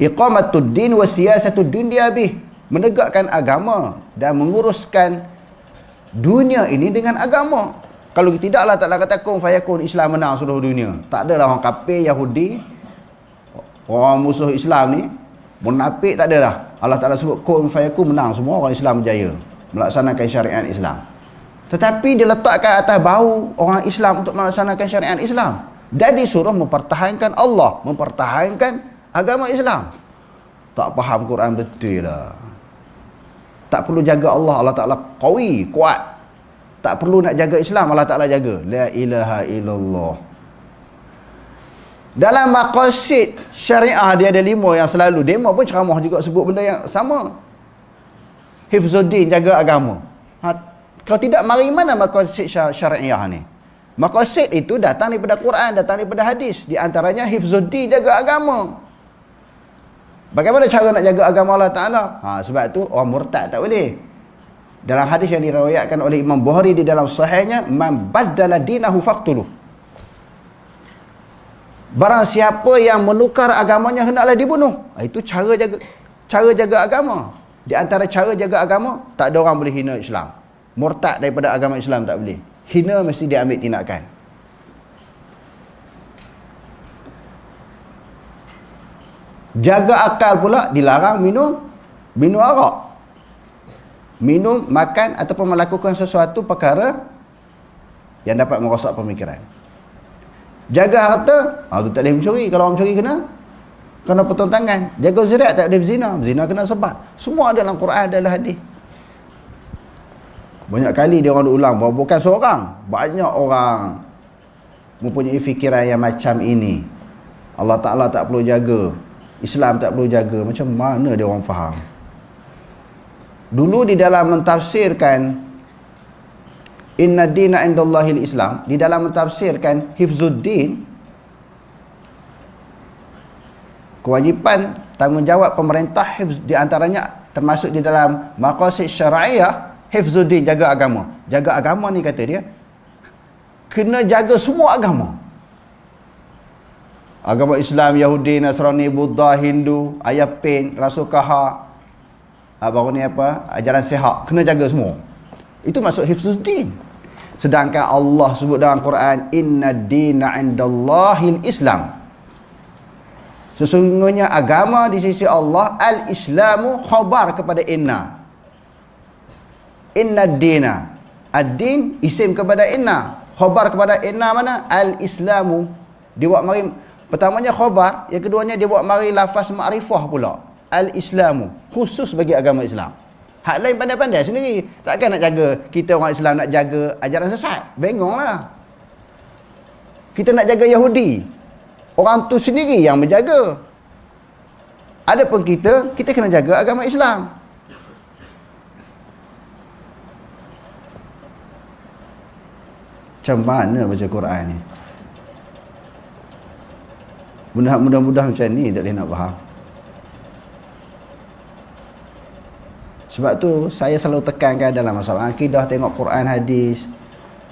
Iqamatud din wa siyasatud dunya bih. Menegakkan agama dan menguruskan dunia ini dengan agama. Kalau tidak, Allah Ta'ala kata kun fayakun, Islam menang seluruh dunia. Tak adalah orang kafir, Yahudi, orang musuh Islam ni, munafik, tak ada dah. Allah Ta'ala sebut kun fayakun, menang semua, orang Islam berjaya melaksanakan syariat Islam. Tetapi diletakkan atas bahu orang Islam untuk melaksanakan syariat Islam, dan disuruh mempertahankan Allah, mempertahankan agama Islam. Tak faham Quran betul lah. Tak perlu jaga Allah, Allah Ta'ala qawi, kuat. Tak perlu nak jaga Islam, Allah Ta'ala jaga. La ilaha illallah. Dalam maqasid syariah dia ada 5 yang selalu. Demo pun ceramah juga sebut benda yang sama. Hifzuddin, jaga agama. Kalau tidak, mari mana maqasid syariah ni? Maqasid itu datang daripada Quran, datang daripada hadis. Di antaranya hifzuddin, jaga agama. Bagaimana cara nak jaga agama Allah Ta'ala? Sebab tu orang murtad tak boleh. Dalam hadis yang diriwayatkan oleh Imam Bukhari di dalam sahihnya, man baddala dinahu faqtuluh. Barang siapa yang menukar agamanya hendaklah dibunuh. Itu cara jaga agama. Di antara cara jaga agama, tak ada orang boleh hina Islam. Murtad daripada agama Islam tak boleh. Hina mesti diambil tindakan. Jaga akal pula, dilarang minum arak. Minum, makan ataupun melakukan sesuatu perkara yang dapat merosak pemikiran. Jaga harta, tu tak boleh mencuri. Kalau orang mencuri kena potong tangan. Jaga zuriat, tak boleh berzina. Berzina kena sebat. Semua dalam Quran, dalam hadis. Banyak kali dia orang ulang, bukan seorang, banyak orang mempunyai fikiran yang macam ini. Allah Ta'ala tak perlu jaga, Islam tak perlu jaga. Macam mana dia orang faham? Dulu di dalam mentafsirkan inna dina indallahil Islam, di dalam mentafsirkan hifzuddin, kewajipan tanggungjawab pemerintah hifz, di antaranya termasuk di dalam maqasid syariah, hifzuddin, jaga agama. Jaga agama ni kata dia kena jaga semua agama. Agama Islam, Yahudi, Nasrani, Buddha, Hindu, ayah Pen, Rasul Kahar, baru ni apa, ajaran sihat, kena jaga semua. Itu maksud hifzuddin. Sedangkan Allah sebut dalam Quran, inna dina indallahil Islam. Sesungguhnya agama di sisi Allah, al-Islamu khabar kepada inna. Inna dina, ad-din isim kepada inna, khabar kepada inna mana? Al-Islamu. Dia buat mari Pertamanya khabar, yang keduanya dia buat mari lafaz ma'rifah pula. Al-Islamu, khusus bagi agama Islam. Hak lain pandai-pandai sendiri. Takkan nak jaga, kita orang Islam nak jaga ajaran sesat. Bengonglah. Kita nak jaga Yahudi, orang tu sendiri yang menjaga. Adapun kita kena jaga agama Islam. Macam mana baca Quran ni? Mudah-mudahan macam ni tak boleh nak faham. Sebab tu saya selalu tekankan dalam masalah akidah, tengok Quran hadis.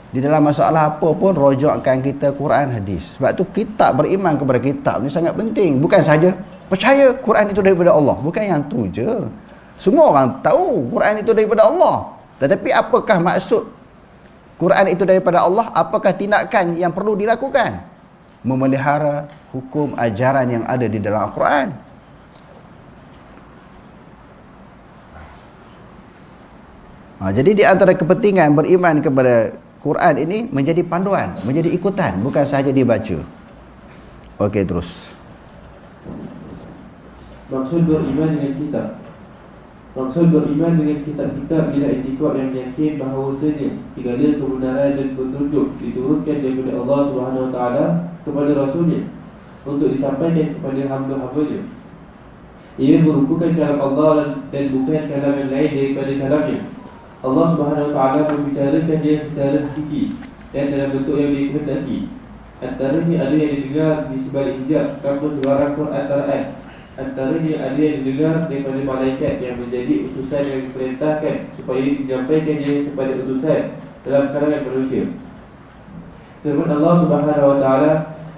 Di dalam masalah apa pun rujukan kita Quran hadis. Sebab tu kita beriman kepada kitab ni sangat penting. Bukan saja percaya Quran itu daripada Allah. Bukan yang tu je. Semua orang tahu Quran itu daripada Allah. Tetapi apakah maksud Quran itu daripada Allah? Apakah tindakan yang perlu dilakukan? Memelihara hukum ajaran yang ada di dalam Al-Quran. Jadi di antara kepentingan beriman kepada Quran ini menjadi panduan, menjadi ikutan, bukan sahaja dibaca. Okey, terus. Maksud beriman dengan kitab. Maksud beriman dengan kitab-kitab ialah i'tikad yang yakin bahawasanya segala kebenaran dan petunjuk diturunkan daripada Allah Subhanahu Wa Taala kepada Rasulnya untuk disampaikan kepada hamba-hambanya. Ia merupakan kalam Allah dan bukan kalam yang lain daripada kalamnya. Allah Subhanahu Wa Taala membicarakan dia secara hakiki dan dalam bentuk yang dikehendaki. Antaranya ada yang didengar di sebalik hijab tanpa sebarang perantaraan. Antaranya ada yang didengar daripada malaikat yang menjadi utusan yang diperintahkan supaya menyampaikannya kepada utusan dalam kalangan manusia. Firman Allah Subhanahu Wa Taala,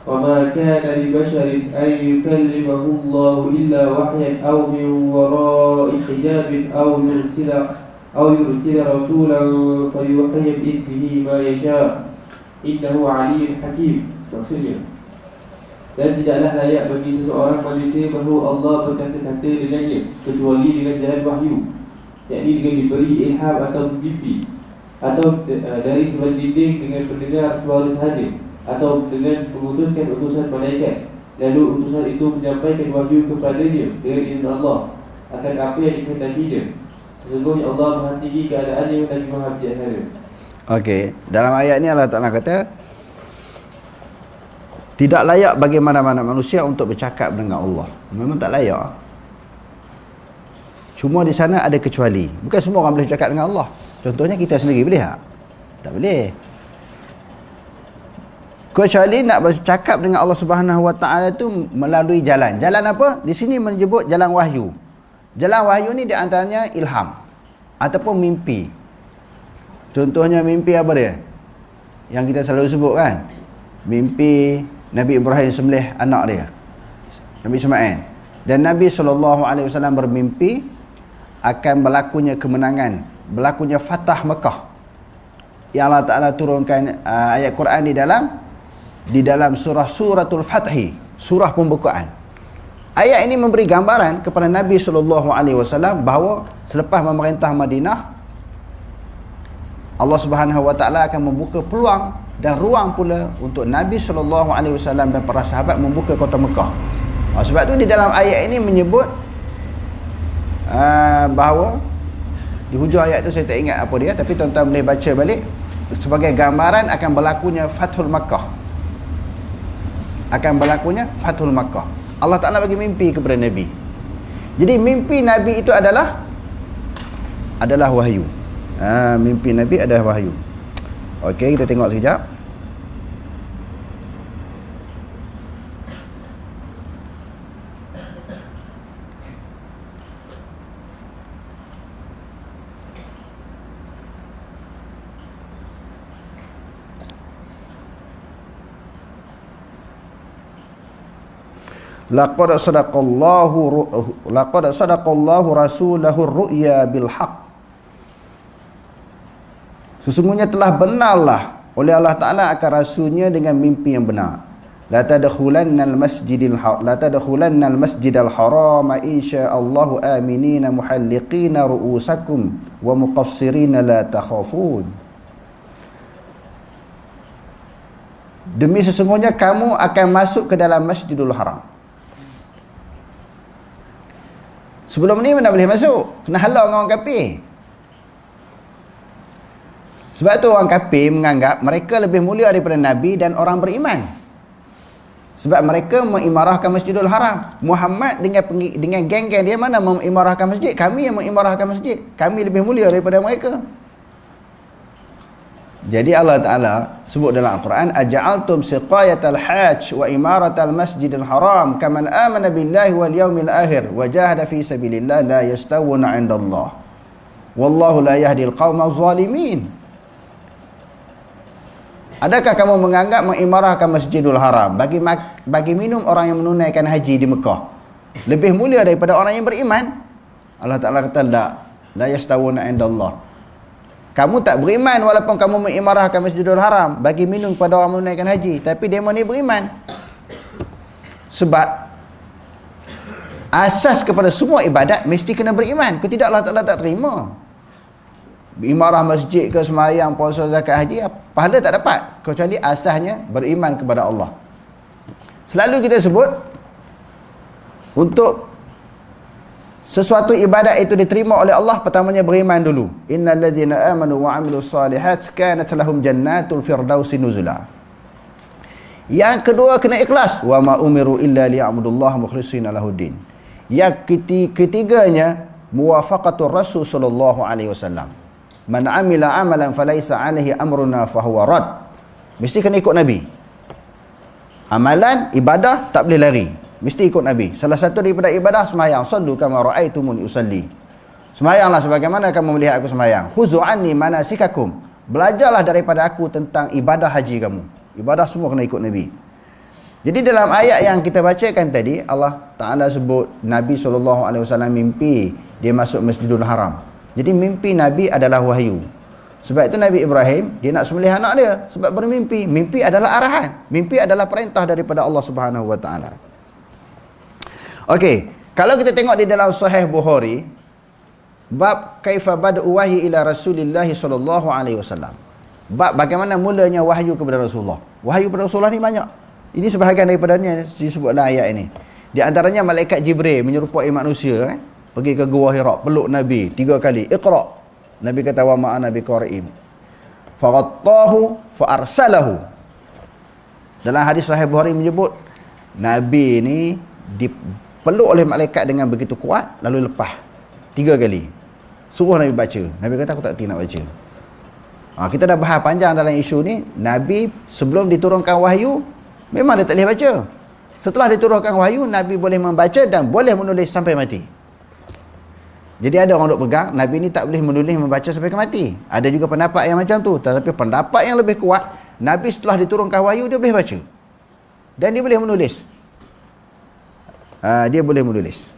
"Wa ma kana li basharin an yukallimahu Allah illa wahyan aw min wara'i hijabin aw yursila rasulan fayuhyi bi'idhnihi ma yasha. Innahu 'aliyyun hakim." Maksudnya, dan tidaklah layak bagi seseorang manusia bahawa Allah berkata-kata dengannya kecuali dengan jalan wahyu, yakni dengan diberi ilham atau mimpi, atau dari sebelah dinding dengan pendengar suara sahaja, atau dengan mengutuskan utusan malaikat, lalu utusan itu menyampaikan wahyu kepadanya dengan izin Allah akan apa yang dikehendakinya. Sesungguhnya Allah Maha Tinggi keadaannya lagi Maha Bijaksana. Okey, dalam ayat ni Allah Ta'ala kata tidak layak bagi mana-mana manusia untuk bercakap dengan Allah. Memang tak layak. Cuma di sana ada kecuali. Bukan semua orang boleh bercakap dengan Allah. Contohnya kita sendiri boleh tak? Tak boleh. Kecuali nak bercakap dengan Allah Subhanahu Wa Taala itu melalui jalan. Jalan apa? Di sini menyebut jalan wahyu. Jalan wahyu ni di antaranya ilham ataupun mimpi. Contohnya mimpi apa dia? Yang kita selalu sebut kan? Mimpi Nabi Ibrahim sembelih anak dia, Nabi Ismail. Dan Nabi SAW bermimpi akan berlakunya kemenangan, berlakunya Fatah Mekah. Yang Allah Ta'ala turunkan ayat Quran di dalam suratul Fathi, surah pembukaan. Ayat ini memberi gambaran kepada Nabi SAW bahawa selepas memerintah Madinah, Allah Subhanahu Wa Taala akan membuka peluang dan ruang pula untuk Nabi SAW dan para sahabat membuka kota Mekah. Sebab tu di dalam ayat ini menyebut bahawa di hujung ayat tu saya tak ingat apa dia, tapi tuan-tuan boleh baca balik sebagai gambaran akan berlakunya Fathul Makkah. Akan berlakunya Fathul Makkah. Allah Ta'ala bagi mimpi kepada Nabi. Jadi mimpi Nabi itu adalah wahyu. Mimpi Nabi adalah wahyu. Okey, kita tengok sekejap. Laqad sadaqallahu rasulahu ar-ru'ya bil haqq. Sesungguhnya telah benarlah oleh Allah Ta'ala akan rasulnya dengan mimpi yang benar. La tadkhulannal masjidal haram insya'allahu aminina muhalliqina ru'usakum wa muqassirina la takhafun. demi sesungguhnya kamu akan masuk ke dalam Masjidil Haram. Sebelum ni mana boleh masuk, kena halau dengan orang kafir. Sebab tu orang kafir menganggap mereka lebih mulia daripada Nabi dan orang beriman. Sebab mereka mengimarahkan Masjidil Haram. Muhammad dengan geng-geng dia mana mengimarahkan masjid? Kami yang mengimarahkan masjid. Kami lebih mulia daripada mereka. Jadi Allah Ta'ala sebut dalam Al-Quran, aja'altum siqayatal hajj wa imaratal masjidil haram kaman amana billahi wal yawmil akhir wa jahada fi sabilillah la yastawuna indallah wallahu la yahdil qawma zalimin. Adakah kamu menganggap mengimarahkan Masjidul Haram bagi minum orang yang menunaikan haji di Mekah lebih mulia daripada orang yang beriman? Allah Ta'ala kata la yastawuna indallah. Kamu tak beriman walaupun kamu mengimarahkan Masjidul Haram bagi minum kepada orang menunaikan haji, tapi demo ni beriman. Sebab asas kepada semua ibadat mesti kena beriman. Kalau tidak Allah Ta'ala tak terima. Imarah masjid ke, semayang, puasa, zakat, haji, pahala tak dapat kecuali asasnya beriman kepada Allah. Selalu kita sebut untuk sesuatu ibadat itu diterima oleh Allah, pertamanya beriman dulu. Innal ladzina amanu wa 'amilus solihat kanat lahum jannatul firdausi nuzula. Yang kedua kena ikhlas. Wa ma umiru illa liya'budullaha mukhlishina lahuddin. Yang ketiganya muwafaqatur Rasul sallallahu alaihi wasallam. Man 'amila 'amalan falaysa 'alaihi amruna fahuwa rad. Mesti kena ikut Nabi. Amalan ibadah tak boleh lari. Mesti ikut Nabi. Salah satu daripada ibadah semayang. Sallu kama ra'aitumuni usalli. Semayanglah sebagaimana kamu melihat aku semayang. Khuzu anni manasikakum. Belajarlah daripada aku tentang ibadah haji kamu. Ibadah semua kena ikut Nabi. Jadi dalam ayat yang kita bacakan tadi, Allah Ta'ala sebut Nabi SAW mimpi dia masuk Masjidul Haram. Jadi mimpi Nabi adalah wahyu. Sebab itu Nabi Ibrahim dia nak sembelih anak dia sebab bermimpi. Mimpi adalah arahan. Mimpi adalah perintah daripada Allah Subhanahu Wa Ta'ala. Okey, kalau kita tengok di dalam Sahih Bukhari, bab kaifa bada'u wahyi ila Rasulillah sallallahu alaihi wasallam. Bab bagaimana mulanya wahyu kepada Rasulullah. Wahyu kepada Rasulullah ni banyak. Ini sebahagian daripadanya disebut dalam ayat ini. Di antaranya malaikat Jibril menyerupai manusia pergi ke Gua Hira, peluk Nabi 3 kali. Iqra. Nabi kata wa ma'ana biqari'in. Faghattahu fa arsalahu. Dalam hadis Sahih Bukhari menyebut Nabi ni peluk oleh malaikat dengan begitu kuat, lalu lepas 3 kali. Suruh Nabi baca. Nabi kata aku tak reti nak baca. Kita dah bahas panjang dalam isu ni. Nabi sebelum diturunkan wahyu memang dia tak boleh baca. Setelah diturunkan wahyu, Nabi boleh membaca dan boleh menulis sampai mati. Jadi ada orang duk pegang Nabi ni tak boleh menulis membaca sampai ke mati. Ada juga pendapat yang macam tu. Tetapi pendapat yang lebih kuat, Nabi setelah diturunkan wahyu dia boleh baca dan dia boleh menulis. Dia boleh menulis.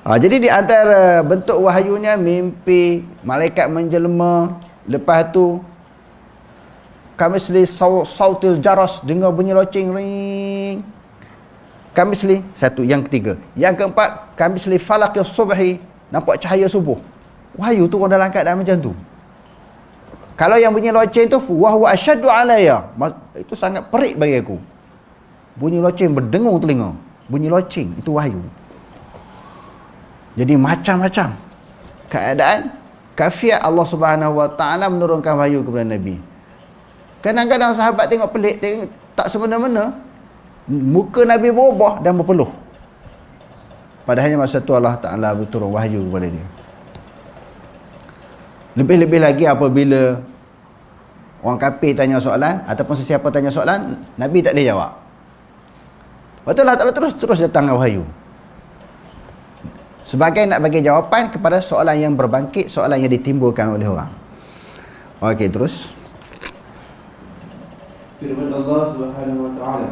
Jadi di antara bentuk wahyunya mimpi, malaikat menjelma, lepas tu kamisli sautil jaras, dengar bunyi loceng ring. Kamisli satu, yang ketiga. Yang keempat, kamisli falaqis subhi, nampak cahaya subuh. Wahyu turun dalam keadaan macam tu. Kalau yang bunyi loceng tu wa huwa asyaddu alayya, itu sangat perik bagi aku. Bunyi loceng berdengung telinga. Bunyi loceng itu wahyu. Jadi macam-macam keadaan kafiat Allah Subhanahu Wa Ta'ala menurunkan wahyu kepada Nabi. Kadang-kadang sahabat tengok pelik, tak semena-mena muka Nabi berubah dan berpeluh. Padahalnya masa tu Allah Ta'ala berturun wahyu kepada dia. Lebih-lebih lagi apabila orang kafir tanya soalan ataupun sesiapa tanya soalan, Nabi tak boleh jawab. Betul, Allah Ta'ala terus datang wahyu. Sebagai nak bagi jawapan kepada soalan yang berbangkit, soalan yang ditimbulkan oleh orang. Okey, terus. Firman Allah Subhanahu Wa Ta'ala,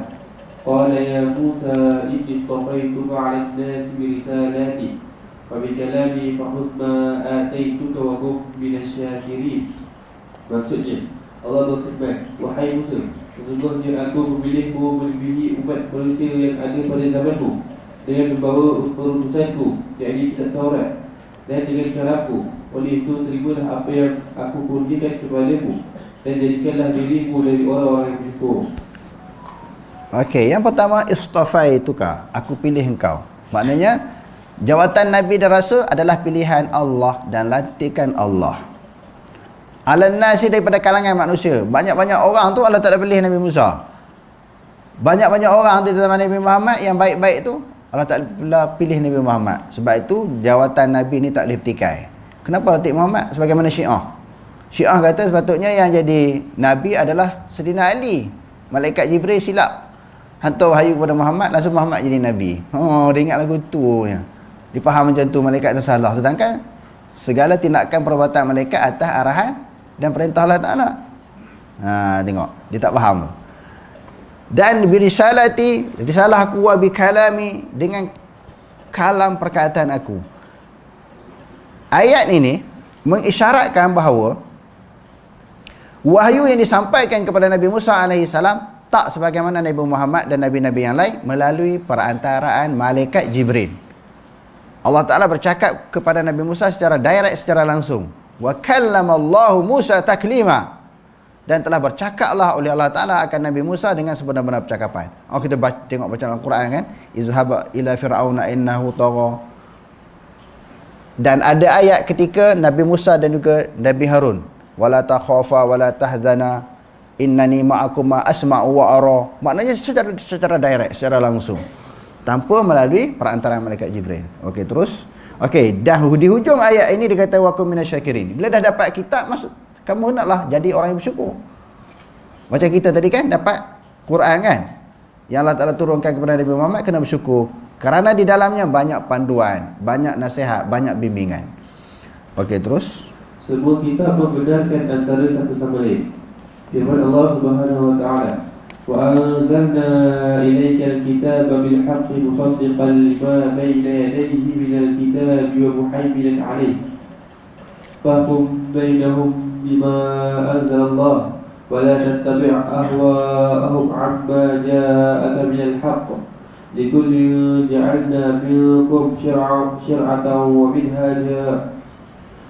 Qala ya Musa inni istafaituka 'ala an-nasi bi risalati wa bi kalami fakhudh ma ataituka wa kun minasy-syakirin. Maksudnya, Allah berfirman, wahai Musa, sesungguhnya aku memilihmu melebihi umat manusia yang ada pada zamanmu dengan membawa perutusanku, yakni kitab Taurat, dan dengan caraku. Oleh itu terimalah apa yang aku kurniakan kepadamu dan jadikanlah dirimu dari orang-orang yang bersyukur. Okey, yang pertama istafaituka, aku pilih engkau. Maknanya jawatan Nabi dan Rasul adalah pilihan Allah dan lantikan Allah. Alan nasi, daripada kalangan manusia. Banyak-banyak orang tu Allah Ta'ala pilih Nabi Musa. Banyak-banyak orang di zaman Nabi Muhammad yang baik-baik tu Allah Ta'ala pilih Nabi Muhammad. Sebab itu jawatan Nabi ni tak boleh petikai. Kenapa Nabi Muhammad? Sebagaimana Syiah. Syiah kata sepatutnya yang jadi Nabi adalah Sayyidina Ali. Malaikat Jibril silap hantar wahyu kepada Muhammad, langsung Muhammad jadi Nabi. Oh, dia ingat lagu tu ya. Dia faham macam tu, malaikat tu salah. Sedangkan segala tindakan perbuatan malaikat atas arahan dan perintah Allah Ta'ala. Tengok, dia tak faham tu. Dan birisalati, risalah aku, wa bikalami, dengan kalam perkataan aku. Ayat ini mengisyaratkan bahawa wahyu yang disampaikan kepada Nabi Musa AS tak sebagaimana Nabi Muhammad dan Nabi-Nabi yang lain melalui perantaraan malaikat Jibril. Allah Ta'ala bercakap kepada Nabi Musa secara direct, secara langsung. Wa kallamallahu Musa taklima, dan telah bercakaplah oleh Allah Ta'ala akan Nabi Musa dengan sebenar-benar percakapan. Kita tengok bacaan Al-Quran kan, izhab ila fir'auna innahu tagha. Dan ada ayat ketika Nabi Musa dan juga Nabi Harun, wala takhafa wala tahzana innani ma'akum asma'u wa ara. Maknanya secara direct, secara langsung, tanpa melalui perantaraan malaikat Jibril. Okey, terus. Okey, dah di hujung ayat ini dia kata wa kum minasyakirin. Bila dah dapat kitab, maksud kamu hendaklah jadi orang yang bersyukur. Macam kita tadi kan dapat Quran kan, yang Allah Ta'ala turunkan kepada Nabi Muhammad, kena bersyukur kerana di dalamnya banyak panduan, banyak nasihat, banyak bimbingan. Okey, terus. Semua kitab membenarkan antara satu sama lain. Firman Allah Subhanahu wa Ta'ala, wa anzalna ilaikal kitaba bil haqqi musaddiqan lima bayna yadayhi minal kitabi wa muhaiminan alayhi fahkum bainahum bima anzalallah wa la tattabi' ahwa'ahum 'amma ja'aka minal haqq likullin ja'alna minkum syir'atan wa minhaja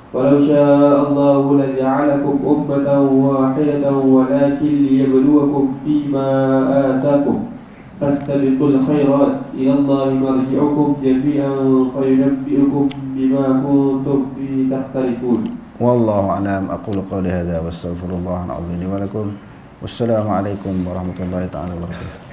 walau syaa Allahu laja'alakum ummatan wahidatan walakin liyabluwakum fima ataakum fastabiqul khairat ila Allahi marji'ukum jami'an fayunabbi'ukum bima kuntum fihi takhtalifun. Wallahu a'lam. Aqulu qawli hadza wa astaghfirullah al-'azim li wa lakum. Wassalamu alaikum warahmatullahi ta'ala wabarakatuh.